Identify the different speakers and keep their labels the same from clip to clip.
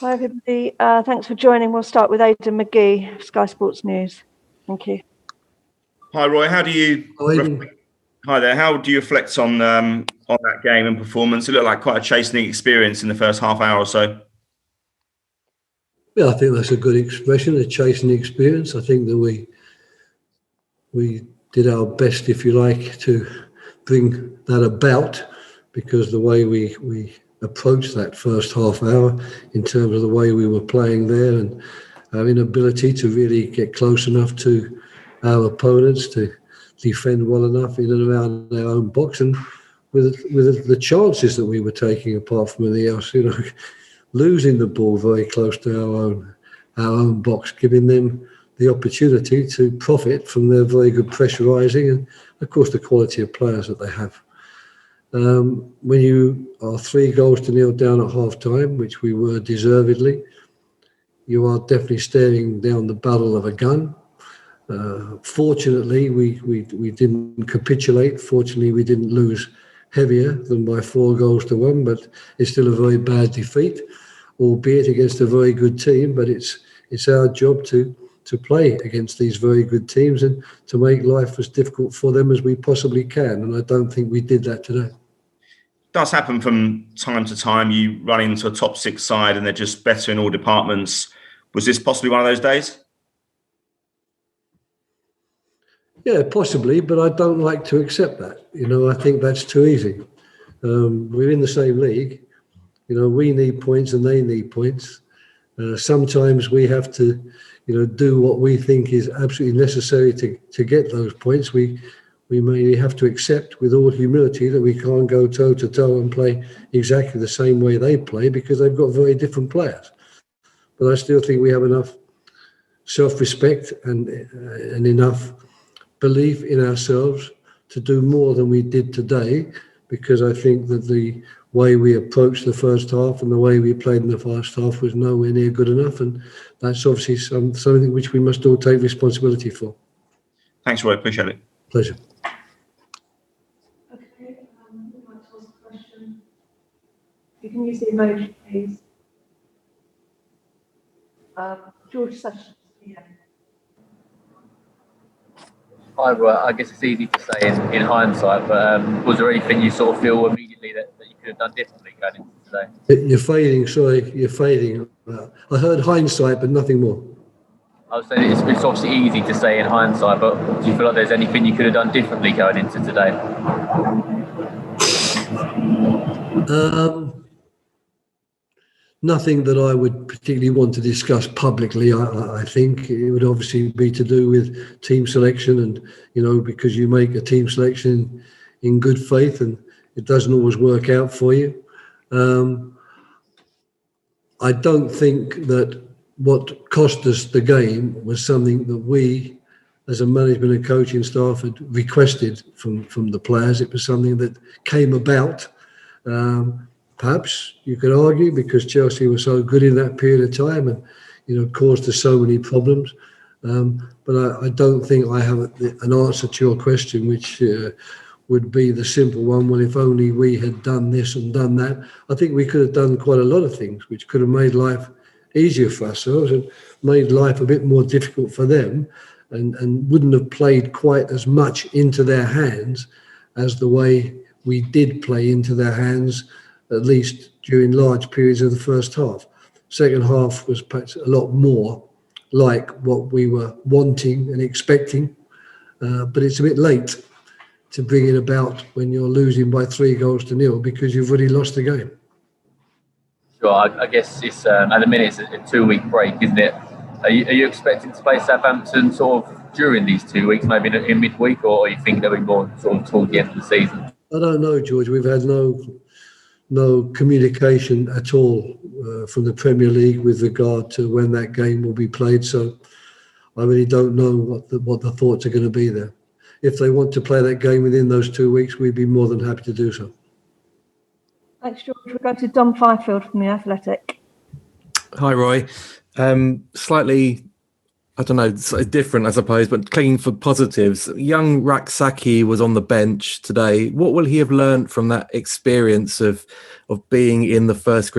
Speaker 1: Hi, everybody. Thanks for joining. We'll start with Aidan McGee, Sky Sports News. Thank you.
Speaker 2: Hi, Roy. How do you? Hi there. How do you reflect on that game and performance? It looked like quite a chastening experience in the first half hour or so.
Speaker 3: Yeah, I think that's a good expression, a chastening experience. I think that we did our best, if you like, to bring that about, because the way we approached that first half hour in terms of the way we were playing there and our inability to really get close enough to our opponents to defend well enough in and around our own box, and with the chances that we were taking apart from anything else, losing the ball very close to our own box, giving them the opportunity to profit from their very good pressurising and, of course, the quality of players that they have. When you are 3-0 down at half-time, which we were deservedly, you are definitely staring down the barrel of a gun. Fortunately, we didn't capitulate. Fortunately, we didn't lose heavier than by 4-1, but it's still a very bad defeat, albeit against a very good team. But it's our job to play against these very good teams and to make life as difficult for them as we possibly can. And I don't think we did that today.
Speaker 2: It does happen from time to time. You run into a top 6 side and they're just better in all departments. Was this possibly one of those days?
Speaker 3: Yeah, possibly, but I don't like to accept that. I think that's too easy. We're in the same league. We need points and they need points. Sometimes we have to, do what we think is absolutely necessary to get those points. We may have to accept with all humility that we can't go toe-to-toe and play exactly the same way they play because they've got very different players. But I still think we have enough self-respect and enough belief in ourselves to do more than we did today, because I think that the way we approached the first half and the way we played in the first half was nowhere near good enough, and that's obviously something which we must all take responsibility for.
Speaker 2: Thanks, Roy. Appreciate it.
Speaker 3: Pleasure.
Speaker 1: Okay, we'd like to ask a question. You can use the emoji, please. George Sessions. Yeah.
Speaker 4: Hi, Roy. I guess it's easy to say in hindsight, but was there anything you sort of feel immediately that you could have done differently going into today?
Speaker 3: You're fading, sorry, you're fading. I heard hindsight, but nothing more.
Speaker 4: I was saying it's obviously easy to say in hindsight, but do you feel like there's anything you could have done differently going into today?
Speaker 3: Nothing that I would particularly want to discuss publicly. I think it would obviously be to do with team selection, and because you make a team selection in good faith and it doesn't always work out for you. I don't think that what cost us the game was something that we, as a management and coaching staff, had requested from the players. It was something that came about. Perhaps you could argue because Chelsea were so good in that period of time and, caused us so many problems. But I don't think I have an answer to your question, which would be the simple one. Well, if only we had done this and done that. I think we could have done quite a lot of things which could have made life easier for ourselves and made life a bit more difficult for them, and wouldn't have played quite as much into their hands as the way we did play into their hands, at least during large periods of the first half. Second half was perhaps a lot more like what we were wanting and expecting, but it's a bit late to bring it about when you're losing by 3-0 because you've already lost the game.
Speaker 4: Sure, I guess it's at the minute it's a 2-week break, isn't it? Are you expecting to play Southampton sort of during these 2 weeks, maybe in midweek, or you think there'll be more sort of towards the end of the season?
Speaker 3: I don't know, George. We've had no communication at all from the Premier League with regard to when that game will be played. So I really don't know what the thoughts are going to be there. If they want to play that game within those 2 weeks, we'd be more than happy to do so.
Speaker 1: Thanks, George. We'll go to Dom Fifield from The Athletic.
Speaker 5: Hi, Roy. Slightly, I don't know, slightly different, I suppose, but clean for positives. Young Raksaki was on the bench today. What will he have learned from that experience of being in the first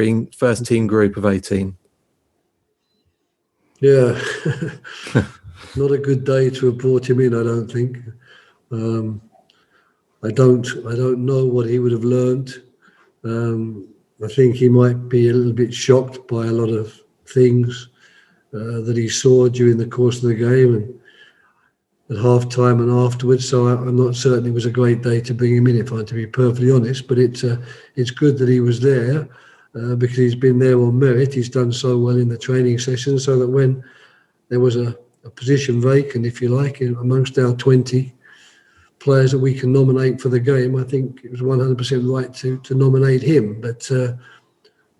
Speaker 5: team group of 18?
Speaker 3: Yeah, not a good day to have brought him in, I don't think. I don't know what he would have learnt. I think he might be a little bit shocked by a lot of things that he saw during the course of the game and at half time and afterwards. So I'm not certain it was a great day to bring him in, if I'm to be perfectly honest. But it's good that he was there because he's been there on merit. He's done so well in the training session, so that when there was a position vacant, if you like, amongst our 20 players that we can nominate for the game, I think it was 100% right to nominate him. But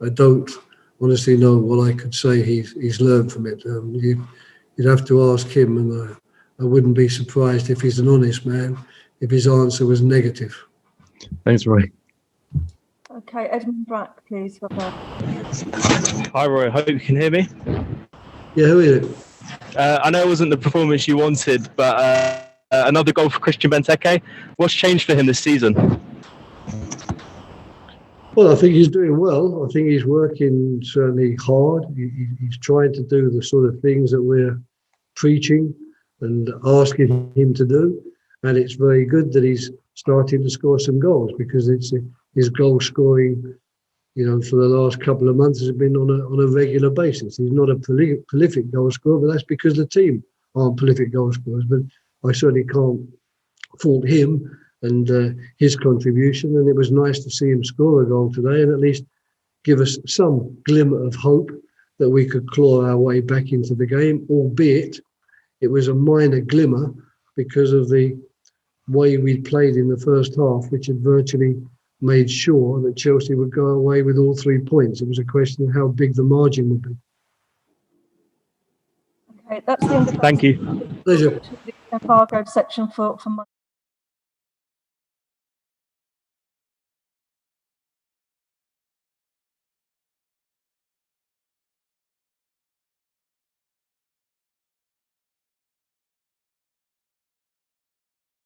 Speaker 3: I don't honestly know what I could say he's learned from it. You'd have to ask him, and I wouldn't be surprised if he's an honest man, if his answer was negative.
Speaker 6: Thanks, Roy.
Speaker 1: Okay, Edmund Brack, please.
Speaker 6: Hi, Roy. I hope you can hear me.
Speaker 3: Yeah, who is it?
Speaker 6: I know it wasn't the performance you wanted, but another goal for Christian Benteke. What's changed for him this season?
Speaker 3: Well, I think he's doing well. I think he's working certainly hard. He's trying to do the sort of things that we're preaching and asking him to do. And it's very good that he's starting to score some goals, because it's his goal scoring, for the last couple of months has been on a regular basis. He's not a prolific goal scorer, but that's because the team aren't prolific goal scorers. But I certainly can't fault him and his contribution. And it was nice to see him score a goal today and at least give us some glimmer of hope that we could claw our way back into the game, albeit it was a minor glimmer because of the way we played in the first half, which had virtually made sure that Chelsea would go away with all 3 points. It was a question of how big the margin would be.
Speaker 1: Okay, that's the end of
Speaker 6: Thank you.
Speaker 3: Pleasure.
Speaker 1: the embargoed section for